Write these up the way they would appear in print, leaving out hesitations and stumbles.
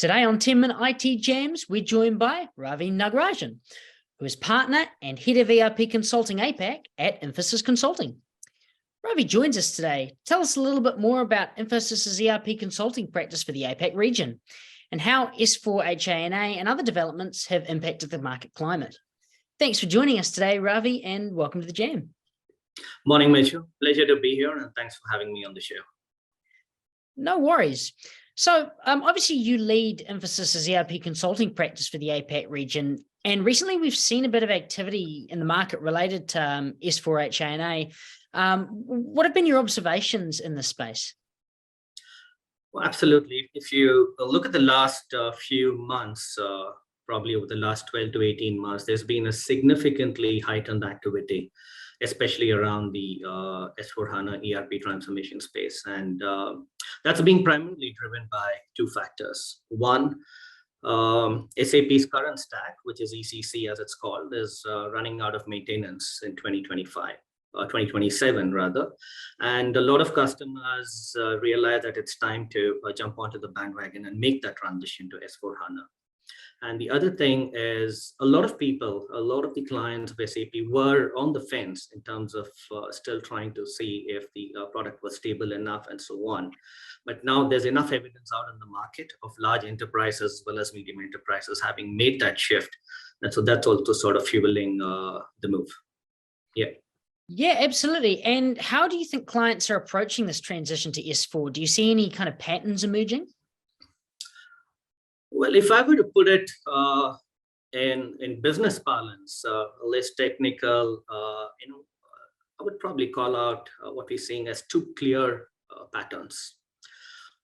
Today on 10-Minute IT Jams, we're joined by Ravi Nagarajan, who is partner and head of ERP Consulting APAC at Infosys Consulting. Ravi joins us today. Tell us a little bit more about Infosys' ERP Consulting practice for the APAC region and how S4HANA and other developments have impacted the market climate. Thanks for joining us today, Ravi, and welcome to the Jam. Morning, Mitchell. Pleasure to be here, and thanks for having me on the show. No worries. So obviously you lead Infosys' ERP consulting practice for the APAC region. And recently we've seen a bit of activity in the market related to S4HANA. What have been your observations in this space? Well, absolutely. If you look at the last few months, probably over the last 12 to 18 months, there's been a significantly heightened activity, especially around the S4HANA ERP transformation space. And that's being primarily driven by two factors. One, SAP's current stack, which is ECC as it's called, is running out of maintenance in 2027 rather. And a lot of customers realize that it's time to jump onto the bandwagon and make that transition to S4HANA. And the other thing is a lot of the clients of SAP were on the fence in terms of still trying to see if the product was stable enough and so on. But now there's enough evidence out in the market of large enterprises as well as medium enterprises having made that shift. And so that's also sort of fueling the move. Yeah, absolutely. And how do you think clients are approaching this transition to S4? Do you see any kind of patterns emerging? Well, if I were to put it in business parlance, less technical, I would probably call out what we're seeing as two clear patterns.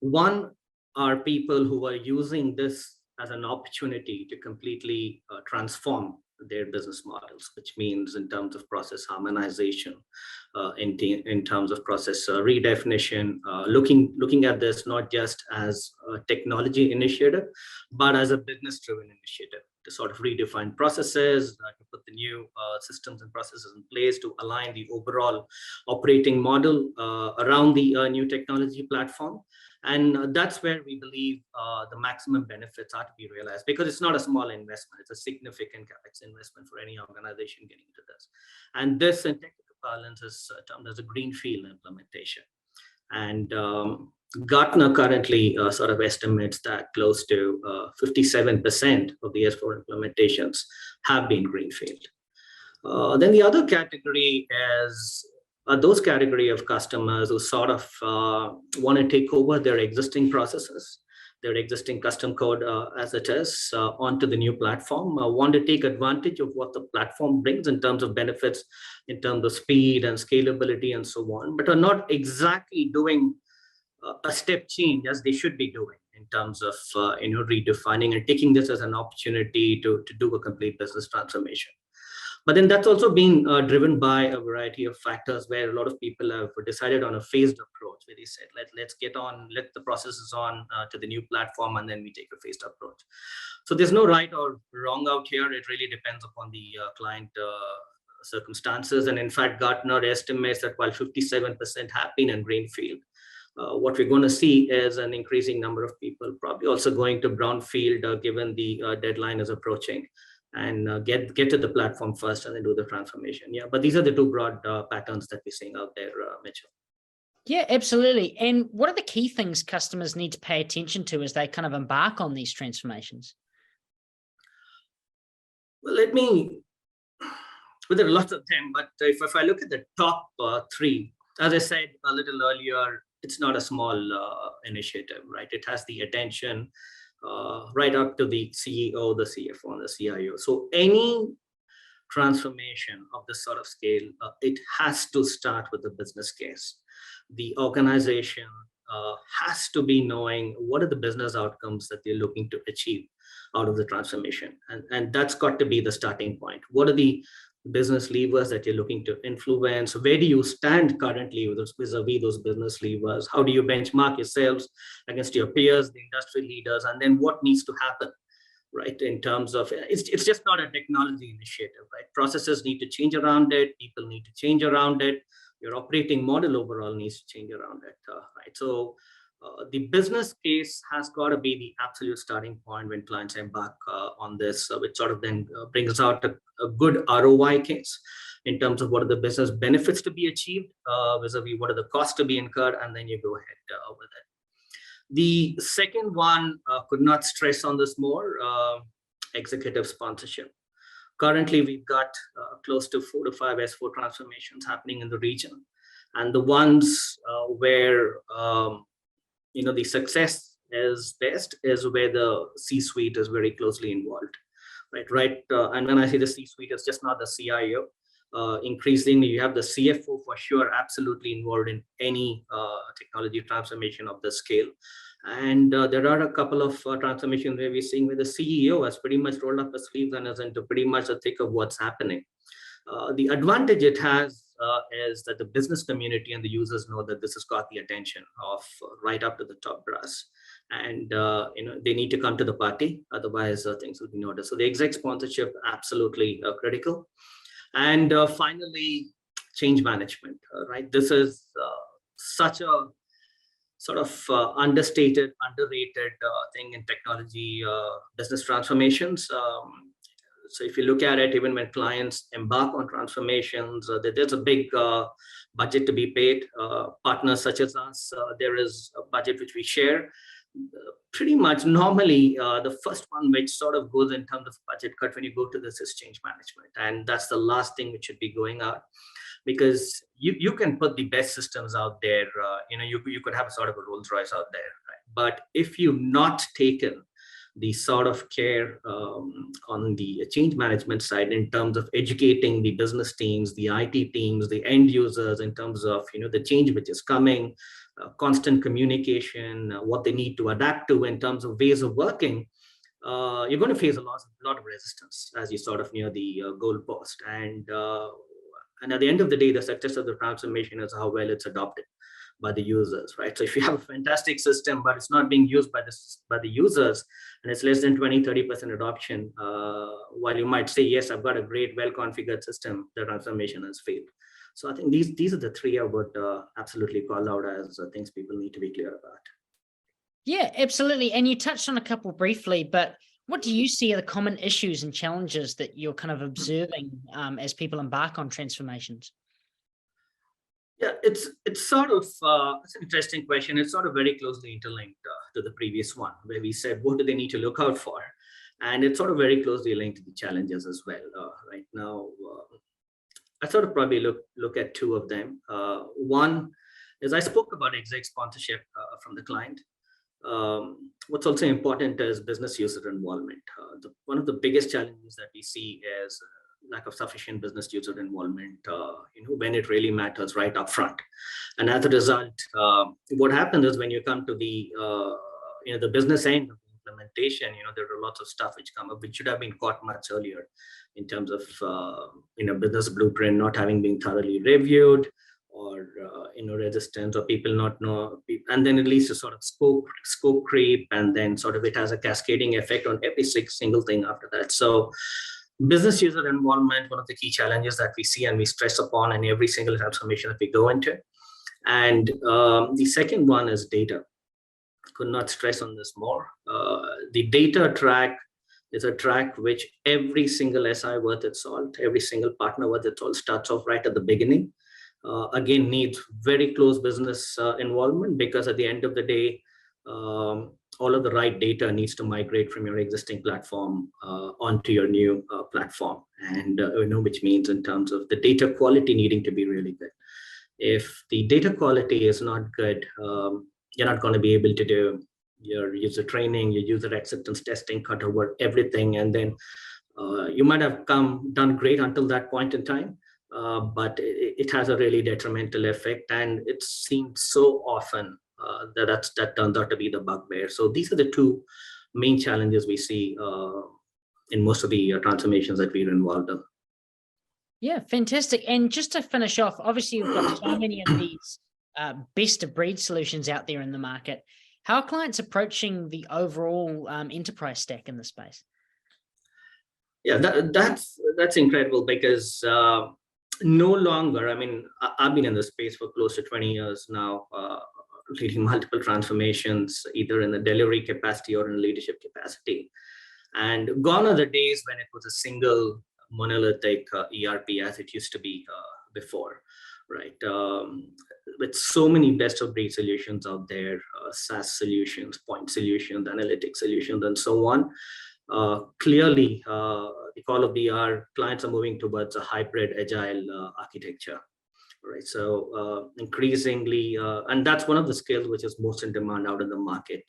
One are people who are using this as an opportunity to completely transform their business models, which means in terms of process harmonization, in terms of process redefinition, looking at this not just as a technology initiative, but as a business-driven initiative to sort of redefine processes, to put the new systems and processes in place to align the overall operating model around the new technology platform. And that's where we believe the maximum benefits are to be realized, because it's not a small investment. It's a significant CapEx investment for any organization getting into this. And this in technical parlance is termed as a greenfield implementation. And Gartner currently sort of estimates that close to 57% of the S4 implementations have been greenfield. Then the other category is those category of customers who sort of want to take over their existing processes, their existing custom code as it is onto the new platform, want to take advantage of what the platform brings in terms of benefits, in terms of speed and scalability and so on, but are not exactly doing a step change as they should be doing in terms of redefining and taking this as an opportunity to do a complete business transformation. But then that's also been driven by a variety of factors where a lot of people have decided on a phased approach, where they said, let's let the processes on to the new platform, and then we take a phased approach. So there's no right or wrong out here. It really depends upon the client circumstances. And in fact, Gartner estimates that while 57% have been in greenfield, what we're going to see is an increasing number of people probably also going to brownfield given the deadline is approaching, and get to the platform first and then do the transformation. Yeah, but these are the two broad patterns that we're seeing out there, Mitchell. Yeah, absolutely. And what are the key things customers need to pay attention to as they kind of embark on these transformations? Well, there are lots of them, but if I look at the top three, as I said a little earlier, it's not a small initiative, right? It has the attention right up to the CEO, the CFO, and the CIO. So any transformation of this sort of scale, it has to start with the business case. The organization has to be knowing what are the business outcomes that they're looking to achieve out of the transformation. And that's got to be the starting point. What are the business levers that you're looking to influence? Where do you stand currently vis-a-vis those business levers? How do you benchmark yourselves against your peers, the industry leaders, and then what needs to happen, right? In terms of, it's just not a technology initiative, right? Processes need to change around it. People need to change around it. Your operating model overall needs to change around it, right? So The business case has got to be the absolute starting point when clients embark on this, which sort of then brings out a good ROI case in terms of what are the business benefits to be achieved vis-a-vis what are the costs to be incurred, and then you go ahead with it. The second one, could not stress on this more, executive sponsorship. Currently, we've got close to 4 to 5 S4 transformations happening in the region. And the ones where the success is best is where the C-suite is very closely involved, right? And when I say the C-suite, it's just not the CIO. Increasingly, you have the CFO for sure, absolutely involved in any technology transformation of this scale. And there are a couple of transformations where we're seeing where the CEO has pretty much rolled up his sleeves and is into pretty much the thick of what's happening. The advantage it has is that the business community and the users know that this has got the attention of right up to the top brass, and they need to come to the party, otherwise things will be noticed. So the exec sponsorship absolutely critical. And finally, change management. Right, this is such a sort of understated, underrated thing in technology business transformations. So if you look at it, even when clients embark on transformations, there's a big budget to be paid. Partners such as us, there is a budget which we share. Pretty much normally, the first one which sort of goes in terms of budget cut when you go to this is change management. And that's the last thing which should be going out, because you can put the best systems out there. You could have sort of a Rolls Royce out there, right? But if you've not taken the sort of care on the change management side in terms of educating the business teams, the IT teams, the end users in terms of the change which is coming, constant communication, what they need to adapt to in terms of ways of working, you're going to face a lot of resistance as you sort of near the goal post. And at the end of the day, the success of the transformation is how well it's adopted by the users, right? So if you have a fantastic system, but it's not being used by the users, and it's less than 20-30% adoption, while you might say, yes, I've got a great, well-configured system, the transformation has failed. So I think these are the three I would absolutely call out as things people need to be clear about. Yeah, absolutely. And you touched on a couple briefly, but what do you see are the common issues and challenges that you're kind of observing as people embark on transformations? Yeah, it's sort of it's an interesting question. It's sort of very closely interlinked to the previous one, where we said what do they need to look out for, and it's sort of very closely linked to the challenges as well. Right now, I sort of probably look at two of them. One is I spoke about exec sponsorship from the client. What's also important is business user involvement. One of the biggest challenges that we see is lack of sufficient business user involvement, when it really matters right up front. And as a result, what happens is when you come to the business end of the implementation, there are lots of stuff which come up which should have been caught much earlier in terms of business blueprint not having been thoroughly reviewed, or resistance, or people not know, and then it leads to sort of scope creep, and then sort of it has a cascading effect on every single thing after that. So business user involvement, one of the key challenges that we see and we stress upon in every single transformation that we go into. And the second one is data. Could not stress on this more. The data track is a track which every single SI worth its salt, every single partner worth its salt starts off right at the beginning. Again, needs very close business involvement, because at the end of the day, all of the right data needs to migrate from your existing platform onto your new platform, and which means in terms of the data quality needing to be really good. If the data quality is not good, you're not going to be able to do your user training, your user acceptance testing, cut over everything, and then you might have done great until that point in time, but it has a really detrimental effect, and it's seen so often that turns out to be the bugbear. So these are the two main challenges we see in most of the transformations that we're involved in. Yeah, fantastic. And just to finish off, obviously you've got so many of these best of breed solutions out there in the market. How are clients approaching the overall enterprise stack in this space? Yeah, that's incredible, because no longer, I mean, I've been in this space for close to 20 years now. leading multiple transformations, either in the delivery capacity or in leadership capacity. And gone are the days when it was a single monolithic ERP as it used to be before, right? With so many best of breed solutions out there, SaaS solutions, point solutions, analytics solutions, and so on. Clearly, the call of the hour, clients are moving towards a hybrid agile architecture. Right. So increasingly, and that's one of the skills which is most in demand out in the market,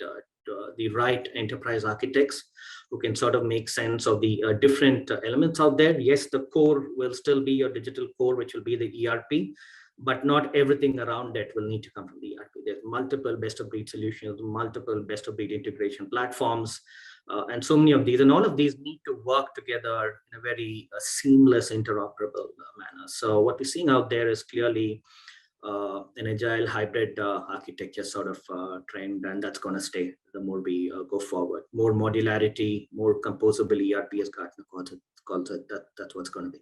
the right enterprise architects who can sort of make sense of the different elements out there. Yes, the core will still be your digital core, which will be the ERP, but not everything around it will need to come from the ERP. There's multiple best of breed solutions, multiple best of breed integration platforms, and so many of these, and all of these need to work together in a very seamless, interoperable manner. So what we're seeing out there is clearly an agile hybrid architecture sort of trend, and that's going to stay the more we go forward. More modularity, more composable ERP, as Gartner calls it. That's what's going to be.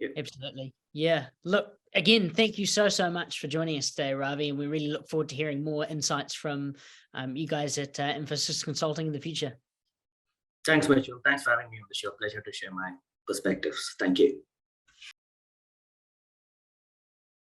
Yeah. Absolutely. Yeah. Look, again, thank you so much for joining us today, Ravi. And we really look forward to hearing more insights from you guys at Infosys Consulting in the future. Thanks, Mitchell. Thanks for having me on the show. Pleasure to share my perspectives. Thank you.